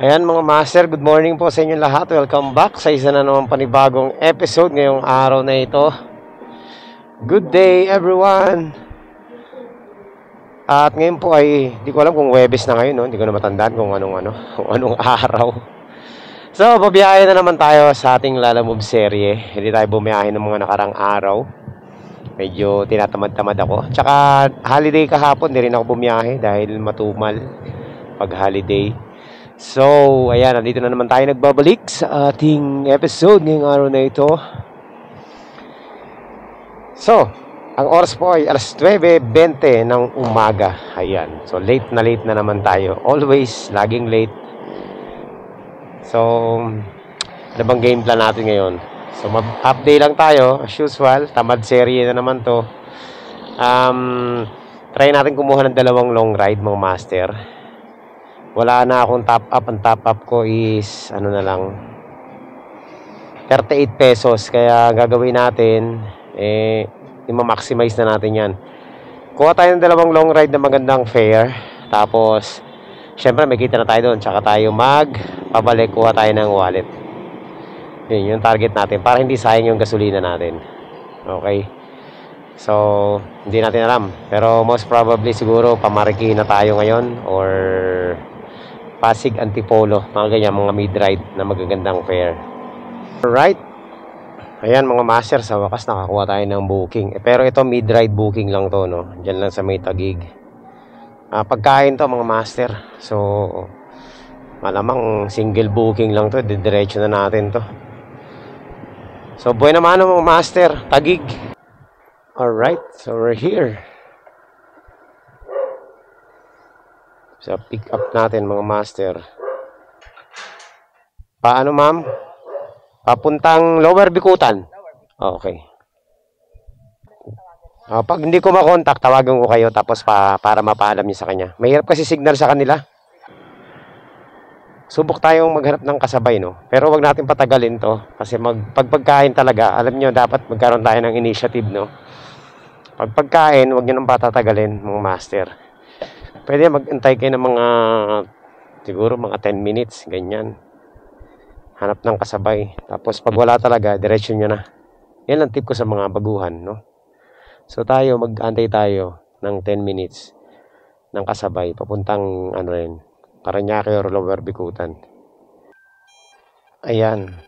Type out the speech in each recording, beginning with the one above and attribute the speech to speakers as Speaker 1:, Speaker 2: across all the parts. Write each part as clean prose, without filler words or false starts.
Speaker 1: Ayan mga master, good morning po sa inyo lahat. Welcome back sa isa na naman panibagong episode ngayong araw na ito. Good day everyone. At ngayon po ay, di ko alam kung Huwebes na ngayon, no? Hindi ko na matandaan kung anong araw. So, babiyahe na naman tayo sa ating Lalamove serye. Hindi tayo bumiyahe ng mga nakarang araw. Medyo tinatamad-tamad ako. Tsaka holiday kahapon, di rin ako bumiyahe dahil matumal pag holiday. So, ayan, nandito na naman tayo nagbabalik sa ating episode ngayong araw na ito. So, ang oras po ay alas 9:20 ng umaga. Ayan, so late na naman tayo. Always, laging late. So, ano bang game plan natin ngayon? So, mag-update lang tayo, as usual. Tamad serye na naman to. Try natin kumuha ng dalawang long ride, mga master. Wala na akong top up. Ang top up ko is ano na lang 38 pesos. Kaya gagawin natin i-maximize na natin yan. Kuha tayo ng dalawang long ride na magandang fare. Tapos syempre may kita na tayo doon. Tsaka tayo pabalik, kuha tayo ng wallet. Yun yung target natin para hindi sayang yung gasolina natin. Okay. So hindi natin alam. Pero most probably siguro Pamariki na tayo ngayon or Pasig Antipolo, mga ganyan, mga mid-ride na magagandang fare. Alright. Ayan mga master, sa wakas nakakuha tayo ng booking. Pero ito mid-ride booking lang to, no? Diyan lang sa may Taguig. Pagkain to mga master. So malamang single booking lang to, didiretso na natin to. So buhay naman mga master, Taguig. Alright, so we're here. So, pick up natin mga master. Paano ma'am? Papuntang Lower Bikutan. Okay. Pag hindi ko makontak, tawagan ko kayo tapos para mapaalam niyo sa kanya. Mahirap kasi signal sa kanila. Subok tayong maghanap ng kasabay, no? Pero wag natin patagalin to. Kasi pagkain talaga, alam niyo dapat magkaroon tayo ng initiative, no? Pagkain, wag niyo nang patatagalin mga master. Pwede mag-antay kayo ng siguro mga 10 minutes, ganyan. Hanap ng kasabay. Tapos pag wala talaga, diretso nyo na. Yan ang tip ko sa mga baguhan, no? So mag-antay tayo ng 10 minutes ng kasabay. Papuntang, Parañaque or Lower Bikutan. Ayan.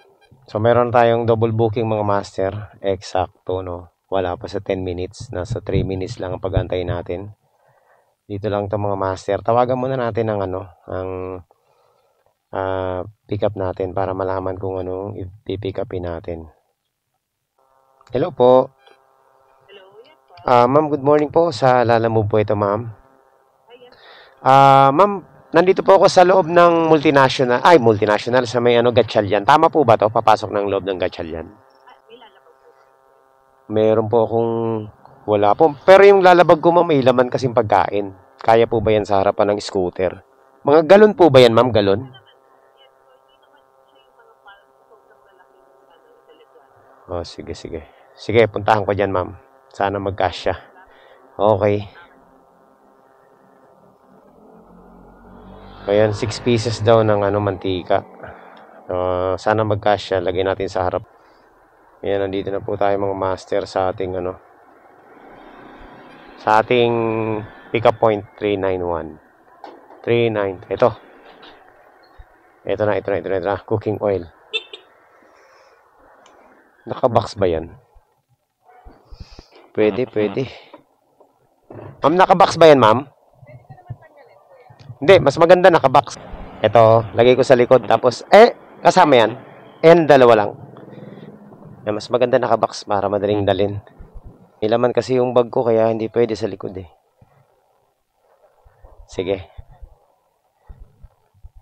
Speaker 1: So meron tayong double booking mga master. Eksakto, no? Wala pa sa 10 minutes. Nasa 3 minutes lang ang pag-antay natin. Dito lang 'to mga master. Tawagan muna natin ang pick up natin para malaman kung anong i-pick upin natin. Hello po. Ma'am, good morning po. Sa Lalamove po ito, ma'am. Ma'am, nandito po ako sa loob ng multinational sa may Gatchalian. Tama po ba 'to? Papasok ng loob ng Gatchalian. Meron po akong wala po. Pero yung lalabag ko, ma'am, may laman kasing pagkain. Kaya po ba yan sa harapan ng scooter? Mga galon po ba yan, ma'am? Galon? Oh, sige. Sige, puntahan ko dyan, ma'am. Sana magkasya. Okay. Ayan, 6 pieces daw ng mantika. Sana magkasya. Lagay natin sa harap. Ayan, nandito na po tayo mga master sa ating sa ating pick-up point 391. Ito na. Cooking oil. Naka-box ba yan? Pwede. Ma'am, naka-box ba yan, ma'am? Hindi, mas maganda naka-box. Ito, lagay ko sa likod. Tapos, kasama yan. Dalawa lang. Mas maganda naka-box para madaling dalhin. Nilaman kasi yung bag ko kaya hindi pwede sa likod eh. Sige.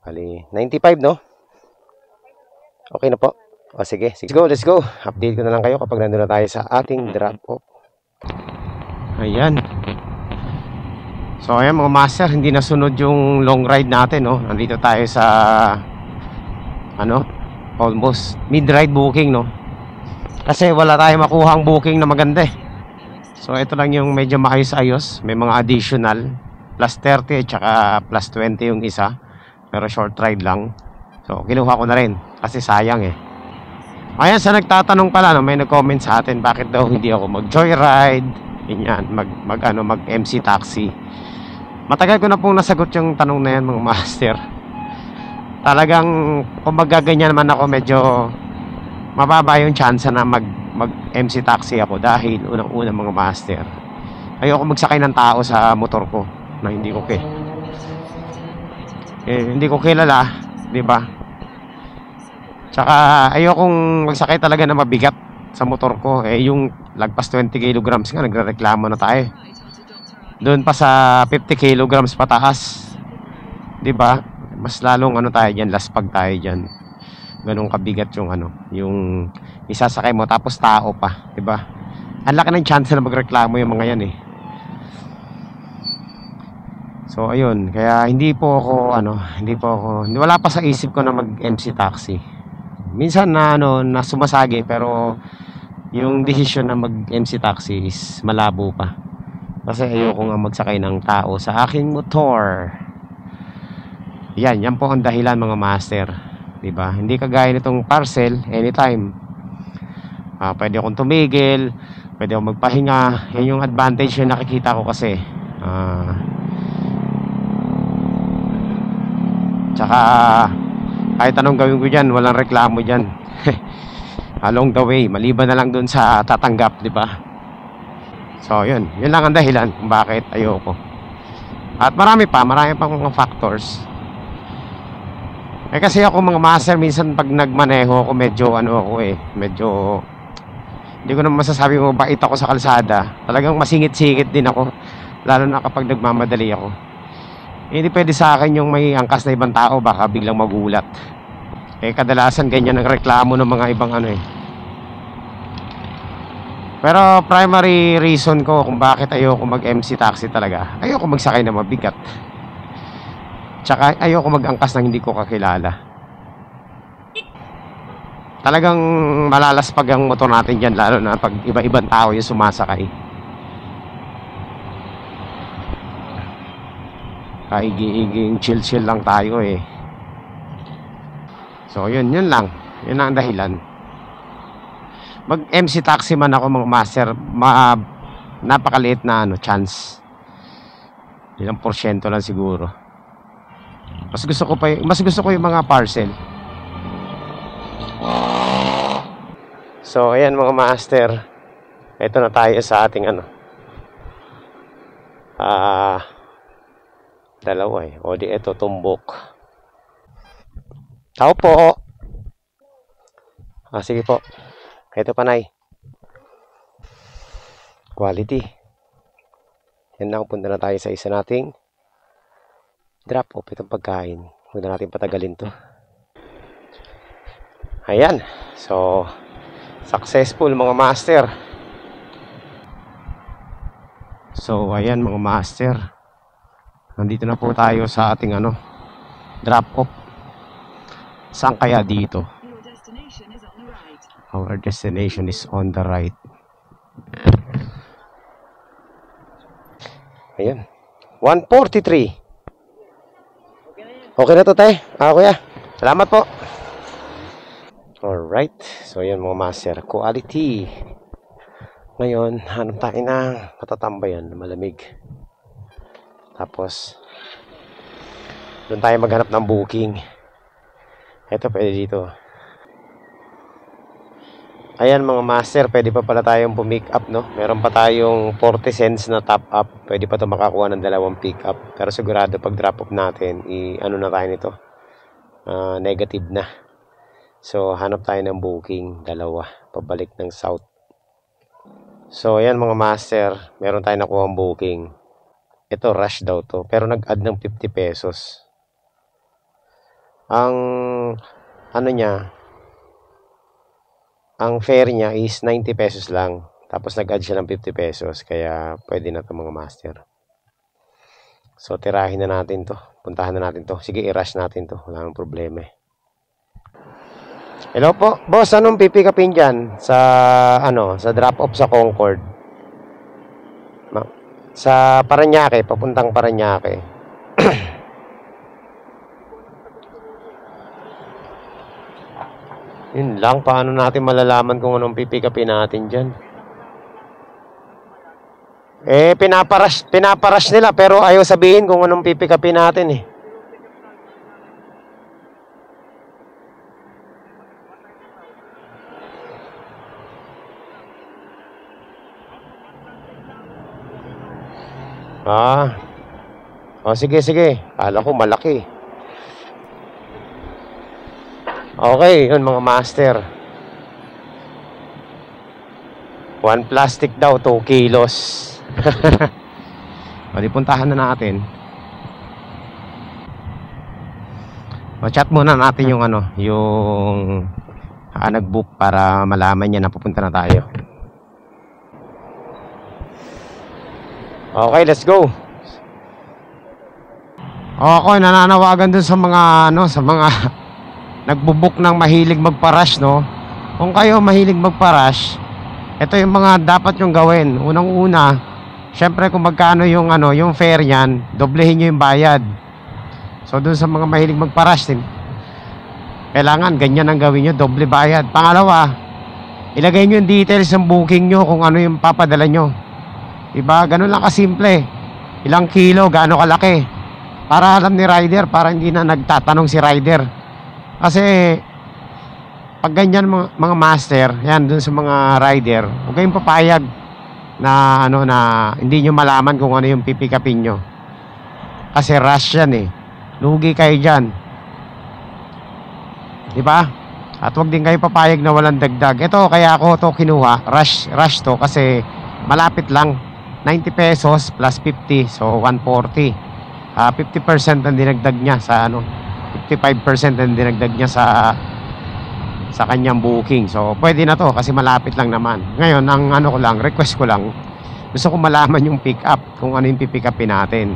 Speaker 1: Bali, 95 no? Okay na po. Sige. Let's go. Update ko na lang kayo kapag nandun na tayo sa ating drop off. Ayan. So ayan mga master, hindi nasunod yung long ride natin, no? Nandito tayo sa almost mid-ride booking, no? Kasi wala tayong makuhang booking na maganda eh. So ito lang yung medyo maayos-ayos. May mga additional plus 30 at saka plus 20 yung isa. Pero short ride lang. So, kinuha ko na rin kasi sayang eh. Ayan, sa nagtatanong pala, no, may nag-comment sa atin bakit daw hindi ako mag-joyride, ganyan, mag-MC taxi. Matagal ko na pong nasagot yung tanong na yan, mga master. Talagang kung magaganyan naman ako, medyo mababa yung chance na mag-MC taxi ako dahil unang-una, mga master, ayoko magsakay ng tao sa motor ko na hindi ko kilala, di ba? Tsaka ayokong magsakay talaga na mabigat sa motor ko. Yung lagpas 20 kilograms nga, nagrereklamo na tayo. Doon pa sa 50 kilograms pataas, di ba? Mas lalong tayo dyan, laspag tayo dyan. Ganun kabigat yung isasakay mo, tapos tao pa, di ba? Ang laki ng chance na magreklamo yung mga yan eh. So ayun, kaya wala pa sa isip ko na mag-MC taxi. Minsan na sumasagi, pero yung desisyon na mag-MC taxi is malabo pa. Kasi ayoko nga magsakay ng tao sa aking motor. Yan po ang dahilan, mga master. Diba? Hindi kagaya nitong parcel, anytime. Pwede akong tumigil, pwede akong magpahinga. Yan yung advantage yung nakikita ko kasi. Tsaka kahit anong gawin ko dyan, walang reklamo dyan. Along the way, maliban na lang dun sa tatanggap, di ba? So yun lang ang dahilan kung bakit ayoko. At marami pang mga factors. Kasi ako, mga master, minsan pag nagmaneho ako, medyo medyo hindi ko naman masasabi mo bait ako sa kalsada. Talagang masingit-singit din ako, lalo na kapag nagmamadali ako. Hindi pwede sa akin yung may angkas na ibang tao, baka biglang magulat. Kadalasan ganyan ang reklamo ng mga ibang Pero primary reason ko kung bakit ayoko mag-MC taxi talaga, ayoko magsakay na mabigat. Tsaka ayoko mag-angkas ng hindi ko kakilala. Talagang malalaspag ang motor natin dyan, lalo na pag iba-ibang tao yung sumasakay. Kaigi-iging chill lang tayo eh. So yun lang. Yun ang dahilan. Mag-MC taxi man ako, mga master, napakaliit na chance. Ilang porsyento lang siguro. Mas gusto ko yung mga parcel. So ayan, mga master, ito na tayo sa ating dalawa eh. O di ito, tumbok. Tao po. Sige po. Ito, panay. Quality. Yan lang, punta na tayo sa isa nating drop off itong pagkain. Huwag na natin patagalin to. Ayan. So, successful, mga master. So, ayan, mga master. Nandito na po tayo sa ating drop off. Saan kaya dito? Our destination is on the right. Ayan. 143. Okay na to, tay. Kuya. Salamat po. Alright. So, ayan, mga master. Quality. Ngayon, hanap tayo ng matatambayan na malamig. Tapos, doon tayo maghanap ng booking. Ito, pwede dito. Ayan, mga master, pwede pa pala tayong pumick up, no? Meron pa tayong 40 cents na top up. Pwede pa ito makakuha ng dalawang pick up. Pero sigurado pag drop off natin, na tayo nito. Negative na. So, hanap tayo ng booking. Dalawa. Pabalik ng south. So, ayan, mga master, meron tayong nakuha ang booking. Ito, rush daw to. Pero nag-add ng 50 pesos. Ang ang fare niya is 90 pesos lang. Tapos nag-add siya ng 50 pesos. Kaya pwede na ito, mga master. So tirahin na natin to. Puntahan na natin to. Sige, i-rush natin to. Wala nang problema eh. Hello po. Boss, anong pipick upin dyan? Sa drop off sa Concord. Sa Parañaque. Papuntang Parañaque. Yun lang, paano natin malalaman kung anong pipick upin natin dyan? Pinaparush nila pero ayaw sabihin kung anong pipick upin natin eh. Sige, sige. Kala ko malaki. Okay, yun mga master. 1 plastic daw, 2 kilos. Di puntahan na natin. Chat muna natin yung yung nag-book para malaman niya na pupunta na tayo. Okay, let's go. Okay, nananawagan dun sa mga sa mga nagbo-book ng mahilig magpa-rush, no? Kung kayo mahilig magpa-rush, ito yung mga dapat yung gawin. Unang-una, syempre kung magkano yung yung fare niyan, doblehin niyo yung bayad. So dun sa mga mahilig magpa-rush din, kailangan ganyan ang gawin niyo, doble bayad. Pangalawa, ilagay niyo yung details ng booking niyo kung ano yung papadala niyo. Diba? Ganun lang kasimple. Ilang kilo, gaano kalaki. Para alam ni rider, para hindi na nagtatanong si rider. Kasi pag ganyan mga master, yan dun sa mga rider, huwag kayong papayag na na hindi nyo malaman kung ano yung pipick upin nyo. Kasi rush yan eh. Lugi kayo dyan. Diba? At huwag din kayo papayag na walang dagdag. Ito, kaya ako to kinuha. Rush to kasi malapit lang. 90 pesos plus 50, so 140. 50% ang dinagdag niya sa 55% ang dinagdag niya sa kanyang booking. So pwede na to kasi malapit lang naman. Ngayon ang ko lang, request ko lang, gusto ko malaman yung pick up, kung ano yung pipick upin natin.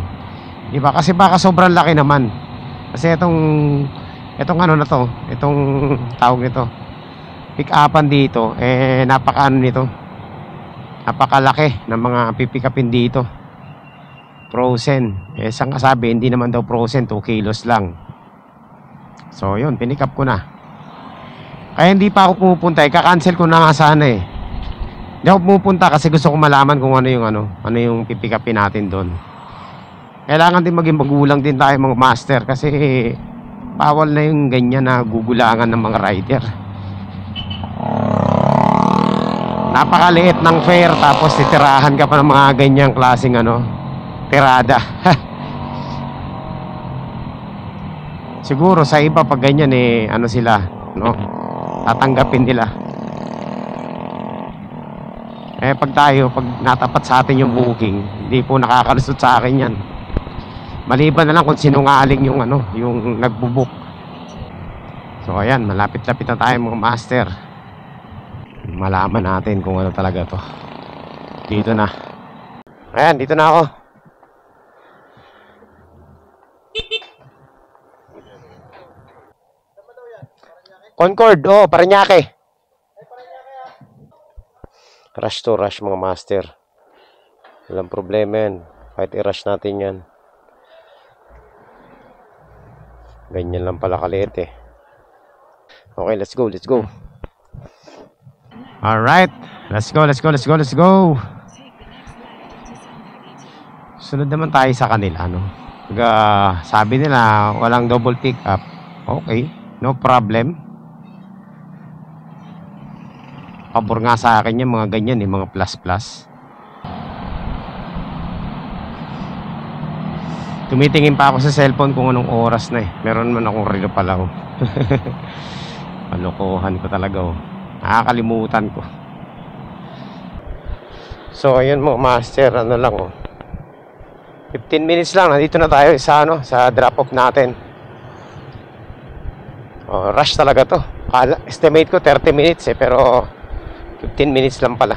Speaker 1: Di ba? Kasi baka sobrang laki naman. Kasi itong na to, itong tawag nito, pick upan dito, napakalaki ng mga pipick upin dito. Frozen. Isang kasabi, hindi naman daw frozen, 2 kilos lang. So yun, pinick up ko na. Kaya hindi pa ako pumupunta, kakancel ko na nga sana eh. Hindi ako pumupunta kasi gusto ko malaman kung ano yung pipick upin natin doon. Kailangan din maging magulang din tayo mga master kasi bawal na yung ganyan na gugulangan ng mga rider. Napakaliit ng fare tapos titirahan ka pa ng mga ganyang klaseng tirada. Siguro sa iba pag ganyan sila, tatanggapin nila. Pag natapat sa atin yung booking, hindi po nakakalusot sa akin yan. Maliban na lang kung sinungaling yung yung nagbo-book. So ayan, malapit-lapit na tayo mga master. Malaman natin kung ano talaga to. Dito na. Ayan, dito na ako. Concord, Parañaque. Rush to rush mga master. Walang problema yan. Kahit i-rush natin yan. Ganyan lang pala kaliit eh. Okay, let's go, let's go. Alright, let's go. Sunod naman tayo sa kanila, sabi nila, walang double pick up. Okay, no problem. Pabor nga sa akin yung mga ganyan mga plus. Tumitingin pa ako sa cellphone kung anong oras na Meron man akong relo pala Kalokohan ko talaga nakakalimutan ko. So ayun mo master, lang 15 minutes lang, nandito na tayo sa drop off natin. Rush talaga to. Estimate ko 30 minutes pero 15 minutes lang pala.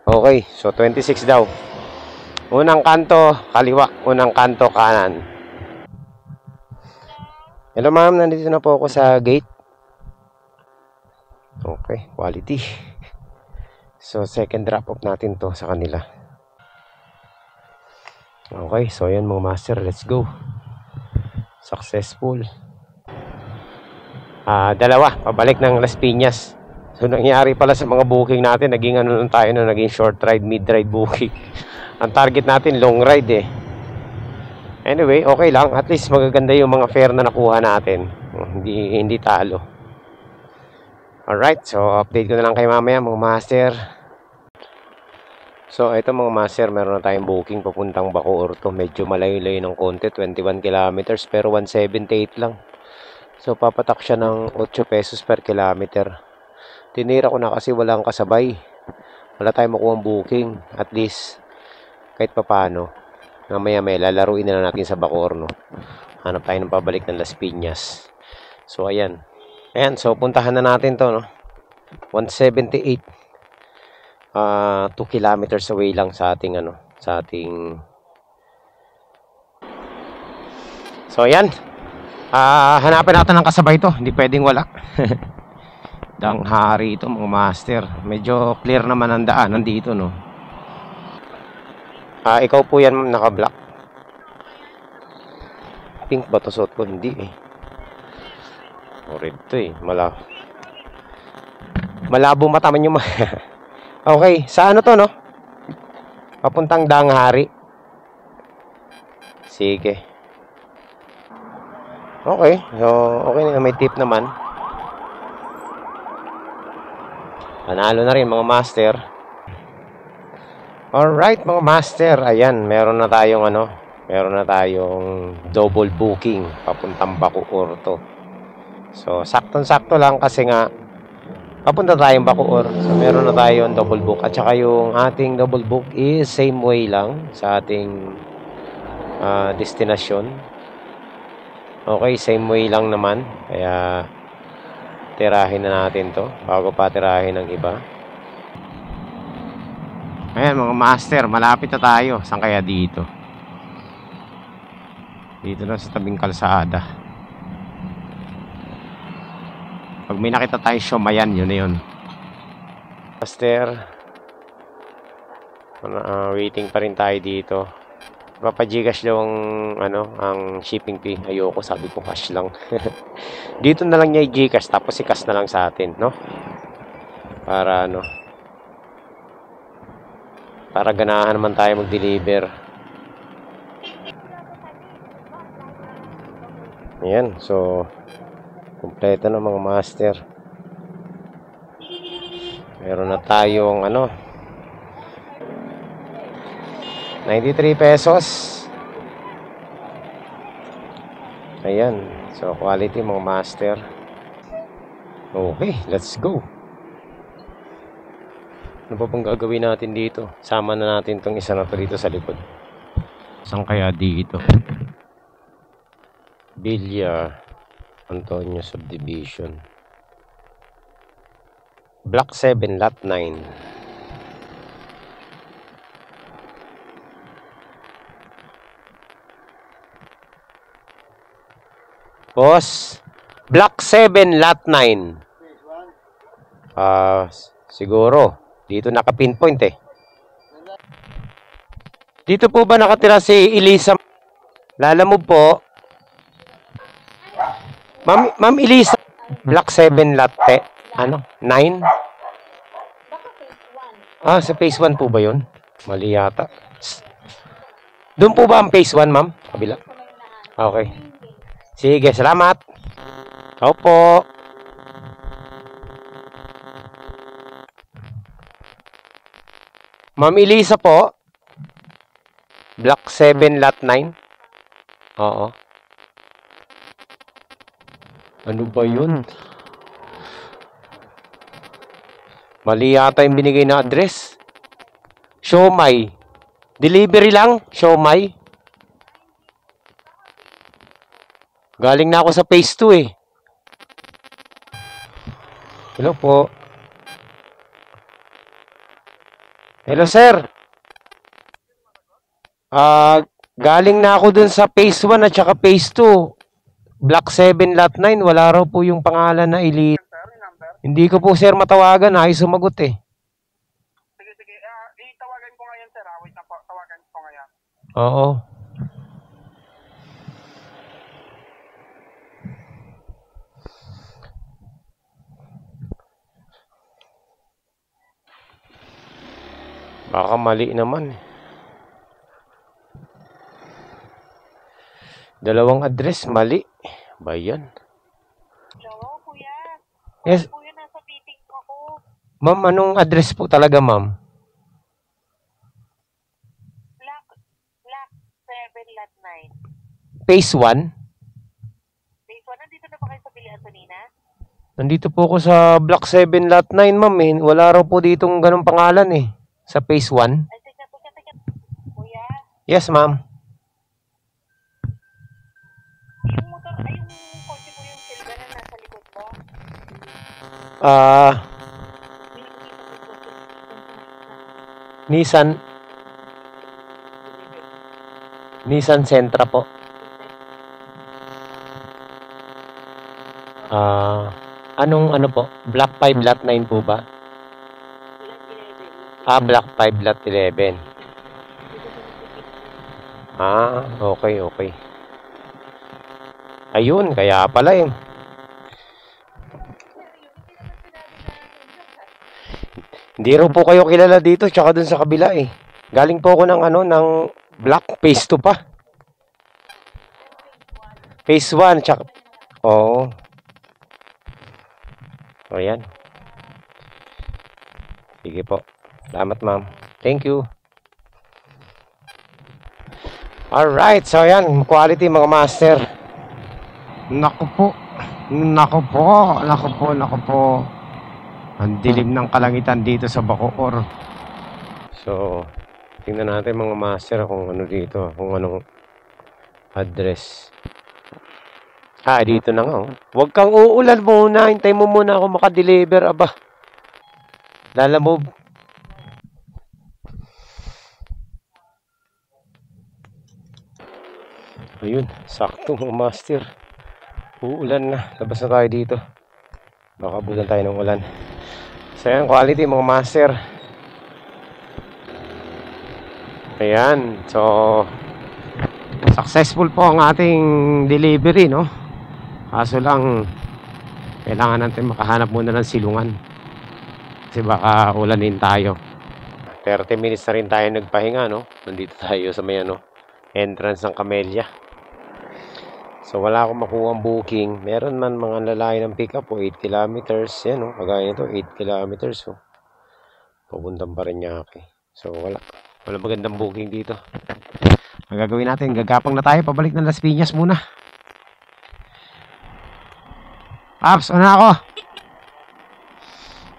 Speaker 1: Okay, so 26 daw. Unang kanto kaliwa, unang kanto kanan. Hello ma'am, nandito na po ako sa gate. Okay, quality. So second drop off natin to sa kanila. Okay, so yan mga master, let's go. Successful. Dalawa, pabalik ng Las Piñas. So nangyari pala sa mga booking natin, naging ano lang tayo, no, naging short ride, mid ride booking. Ang target natin long ride eh. Anyway, okay lang, at least magaganda yung mga fare na nakuha natin. Hindi talo. Alright, so update ko na lang kayo mamaya mga master. So ito mga master, meron na tayong booking papuntang Bacoor to. Medyo malayo-layo ng konti, 21 kilometers pero 178 lang. So papatak siya ng 8 pesos per kilometer. Tinira ko na kasi walang kasabay. Wala tayong makuhang booking. At least kahit papano, mamaya may lalaruin na lang natin sa Bacoor, no. Hanap tayo ng pabalik ng Las Piñas. So ayan. Ayan, so puntahan na natin to, no. 178. 2 kilometers away lang sa ating ano, sa ating. So ayan. Hanapin natin ng kasabay to. Hindi pwedeng wala. Dang hari ito mga master. Medyo clear naman ang daan nandito, no. Ikaw po yan, ma'am, naka-black. Pink ba to suot ko? Hindi eh. Red to eh. Malabo mata man yung Okay, sa ano to, no? Papuntang Dang Hari. Sige. Okay, so okay na, may tip naman. Panalo na rin mga master. Alright mga master, ayan, meron na tayong double booking papuntang Bacoor to. So saktong-sakto lang kasi nga papunta tayong Bacoor. So meron na tayong double book. At saka yung ating double book is same way lang sa ating destinasyon. Okay, same way lang naman. Kaya tirahin na natin to bago pa tirahin ng iba. Ayan mga master, malapit na tayo. Saan kaya dito? Dito na sa tabing kalsada. Pag may nakita tayo siyomayan, yun na yun. Master, waiting pa rin tayo dito. Papa-Gcash daw ang shipping fee. Ayoko, sabi ko cash lang. Dito na lang niya i-Gcash tapos i-cash na lang sa atin, no? Para ganahan naman tayo mag-deliver. Ayan, so kompleto na mga master. Meron na tayong 93 pesos. Ayan, so quality mga master. Okay, let's go. Ano pa pang gagawin natin dito? Sama na natin tong isa na to dito sa likod. Saan kaya dito? Villa Antonio Subdivision. Block 7, Lot 9. Boss, Block 7, Lot 9. Siguro. Dito naka-pinpoint eh. Dito po ba nakatira si Elisa? Lalamove po. Ma'am Elisa. Block 7, Lot 9? Sa phase 1 po ba yun? Mali yata. Doon po ba ang phase 1, ma'am? Kabila. Okay. Sige, salamat. Opo. Ma'am Elisa po. Block 7, Lot 9. Oo. Ano ba yun? Mali yata yung binigay na address. Siomai. Delivery lang? Siomai. Galing na ako sa phase 2 eh. Hello po. Hello sir. Galing na ako dun sa phase 1 at saka phase 2. Block 7, Lot 9. Wala raw po yung pangalan na Elite. Hindi ko po sir matawagan. Ayos sumagot eh.
Speaker 2: Sige. Itawagan ko ngayon sir. Wait na po. Tawagan ko ngayon.
Speaker 1: Oo. Baka mali naman. Dalawang address, mali. Ba yan?
Speaker 2: Hello, kuya.
Speaker 1: Yes.
Speaker 2: Kuya, nasa meeting ako.
Speaker 1: Ma'am, anong address po talaga, ma'am?
Speaker 2: Block 7, lot 9.
Speaker 1: Phase 1?
Speaker 2: Phase 1, nandito na ba kayo sa Pili Antonina?
Speaker 1: Nandito po ako sa Block 7, Lot 9, ma'am. Eh. Wala raw po ditong ganong pangalan eh. Sa Phase 1.
Speaker 2: Ay, teka. Kuya,
Speaker 1: Yes, ma'am.
Speaker 2: yung motor, ay yung kotse ko yung silver na nasa likod mo.
Speaker 1: Nissan. Nissan Sentra po. Anong ano po? Block 5, Lot 9 po ba? Block 5, Lot 11. Okay. Ayun, kaya pala eh. Hindi rin po kayo kilala dito, tsaka dun sa kabila eh. Galing po ako ng ng Block Phase 2 pa. Phase 1, tsaka... Oo. Ayan. Sige po. Salamat, ma'am. Thank you. Alright, so ayan, quality mga master. Naku po. Ang dilim ng kalangitan dito sa Bacoor. So, tingnan natin mga master kung ano dito, kung anong address. Dito na nga. Oh. Huwag kang uulan muna. Hintay mo muna ako makadeliver. Aba. Lalamove. Ayun. Sakto mga master. Uulan na. Labas na tayo dito. Baka bulan tayo ng ulan. So yan. Quality mga master. Ayan. So, successful po ang ating delivery, no? Kaso lang, kailangan natin makahanap muna ng silungan. Kasi baka ulanin tayo. 30 minutes na rin tayo nagpahinga, no? Nandito tayo sa may entrance ng Camellia. So wala akong makuha ang booking. Meron man mga lalaki ng pick up 8 kilometers. Yan, no? Kagaya nito, 8 kilometers. So, papuntang Parañaque. So wala magandang booking dito. Ang gagawin natin, gagapang na tayo. Pabalik ng Las Piñas muna. Paps, una ako.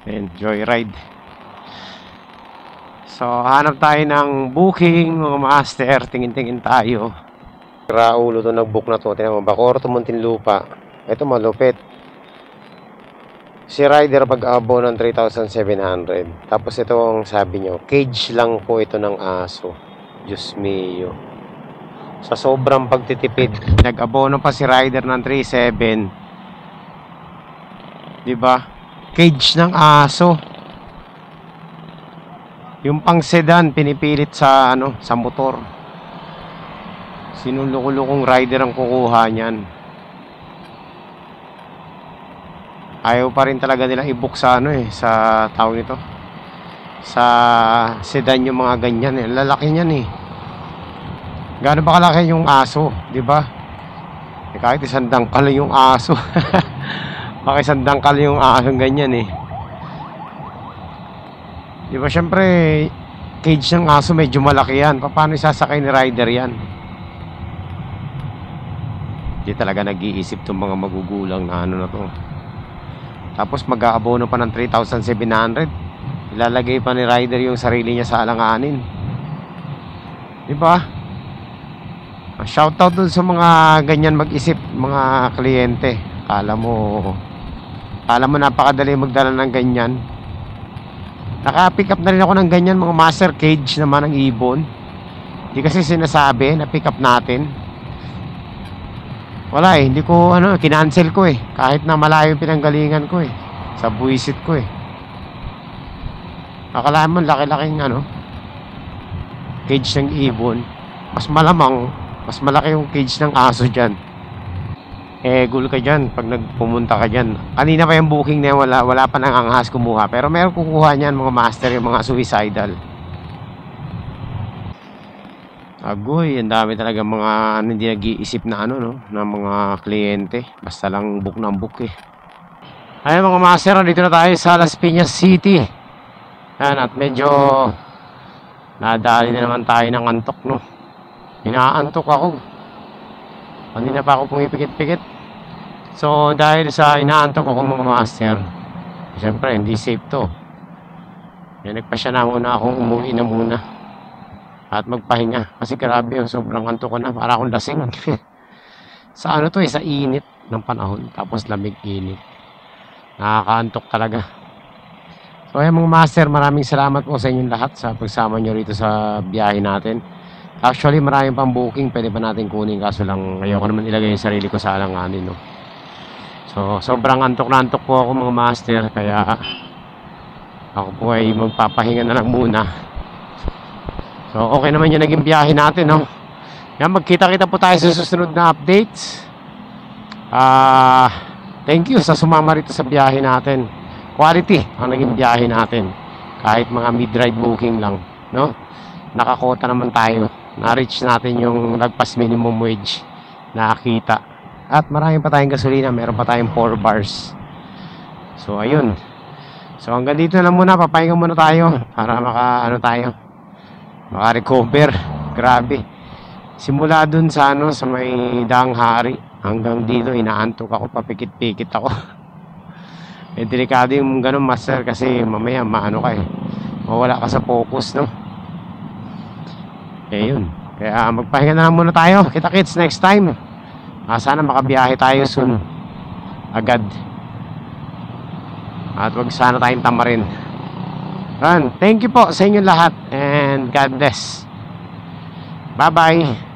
Speaker 1: Enjoy ride. So, hanap tayo ng booking, mga master. Tingin-tingin tayo. Raulo to nag-book na to. Tingnan mo, Bacoor to Muntinlupa. Ito malupit. Si rider pag-abo ng 3,700. Tapos ito ang sabi nyo, cage lang po ito ng aso. Diyos mio. Sa sobrang pagtitipid, nag-abono pa si rider ng 3,700. Diba? Cage ng aso. Yung pang sedan pinipilit sa sa motor. Sinulukong rider ang kukuha niyan. Ayaw pa rin talaga nila i-book sa sa tawag nito. Sa sedan yung mga ganyan eh. Lalaki niyan eh. Gaano ba kalaki yung aso, di ba? Kahit isang dangkal yung aso. Bakit isang dangkal yung aso ganyan eh. Di ba syempre cage ng aso medyo malaki yan. Paano isasakay ni rider yan? Di talaga nag-iisip tong mga magugulang na na to. Tapos mag-aabono pa ng 3,700. Ilalagay pa ni rider yung sarili niya sa alanganin. Di ba? Shoutout dun sa mga ganyan mag-isip, mga kliyente. Kala mo napakadali magdala ng ganyan. Naka-pick up na rin ako ng ganyan, mga master cage naman ng ibon. Hindi kasi sinasabi na pick up natin. Wala hindi ko kinancel ko eh. Kahit na malayo yung pinanggalingan ko eh. Sa buwisit ko eh. Akala mo laki-laking cage ng ibon. Mas malamang mas malaki yung cage ng aso dyan. Gul ka dyan pag nagpumunta ka dyan. Kanina pa yung booking na yan, wala pa nang anghas kumuha. Pero meron kukuha niyan mga master, yung mga suicidal. Agoy, ang dami talaga mga hindi nag-iisip na ano, no, na mga kliyente. Basta lang book ng book eh. Ayun mga master, dito na tayo sa Las Piñas City. Ayan, at medyo nadali na naman tayo ng antok, no. Inaantok ako. Hindi na pa ako pumipikit-pikit. So, dahil sa inaantok ako mga master, siyempre, hindi safe to. Nagpasya na muna akong umuwi na muna. At magpahinga. Kasi grabe yung sobrang antok ko na. Para akong lasing. Sa ano to eh, sa init ng panahon. Tapos lamig-init. Nakakaantok talaga. So ayan mga master, maraming salamat po sa inyong lahat sa pagsama nyo rito sa biyahe natin. Actually maraming pang booking, pwede pa natin kunin, kaso lang ayoko naman ilagay yung sarili ko sa alanganin, no? So sobrang antok na antok po ako mga master, kaya ako po ay magpapahinga na lang muna. So okay naman yung naging biyahe natin, no? Yan, magkita-kita po tayo sa susunod na updates. Thank you sa sumama rito sa biyahe natin. Quality ang naging biyahe natin. Kahit mga mid-ride booking lang, no? Nakakota naman tayo. Na-reach natin yung lagpas minimum wage. Nakakita. At marami pa tayong gasolina. Meron pa tayong 4 bars. So ayun. So hanggang dito na muna. Papahinga muna tayo para maka-recover. Grabe. Simula dun sa sa may Daang Hari hanggang dito inaantok ako, papikit-pikit ako. Delikado yung ganun master, kasi mamaya mawala ka sa focus, no? Yun. Kaya magpahinga na lang muna tayo. Kita-kits next time. Sana makabiyahe tayo soon. Agad. At wag sana tayong tamarin. Thank you po sa inyo lahat. And God bless. Bye-bye.